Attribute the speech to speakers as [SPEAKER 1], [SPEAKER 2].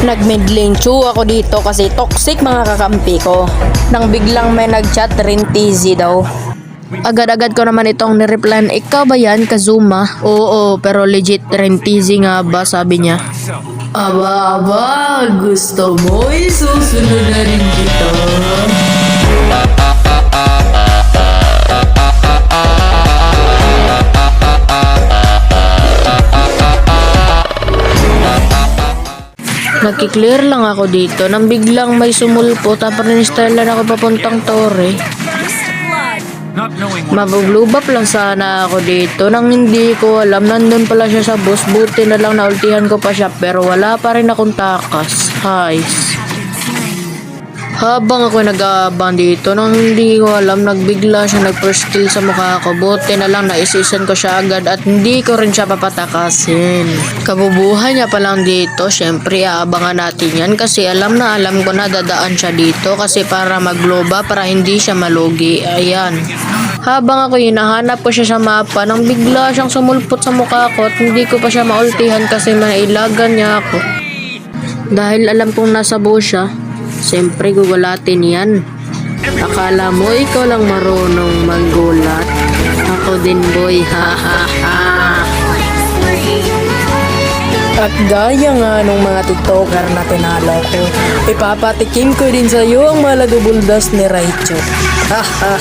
[SPEAKER 1] Nagmidling chew ako dito kasi toxic mga kakampi ko. Nang biglang may nagchat rin TZ daw. Agad-agad ko naman itong nireplyan, ikaw ba yan, Kazuma? Oo, pero legit rin TZ nga ba, sabi niya. Aba, gusto mo isusunod na rin kita. Nagki-clear lang ako dito nang biglang may sumulpo tapos in-style lang ako papuntang tore. Mabublubap lang sana ako dito nang hindi ko alam nandun pala siya sa bus. Buti na lang naultihan ko pa siya pero wala pa rin akong takas. Highs. Habang ako nag-aabang dito nang hindi ko alam nagbigla siya nag-first kill sa mukha ko. Buti na lang naisisan ko siya agad at hindi ko rin siya papatakasin. Kabubuhan niya pa lang dito, syempre aabangan natin yan kasi alam ko na dadaan siya dito kasi para magloba para hindi siya malugi. Ayan. Habang ako hinahanap ko siya sa mapa nang bigla siyang sumulpot sa mukha ko at hindi ko pa siya maultihan kasi mailagan niya ako. Dahil alam kong nasa buo siya, siyempre gugulatin yan. Akala mo ikaw lang marunong maggulat? Ako din boy, ha ha ha. At gaya nga nung mga tiktoker na tinalo ko, ipapatikim ko din sa iyo ang malagubuldas ni Raichu. Ha ha.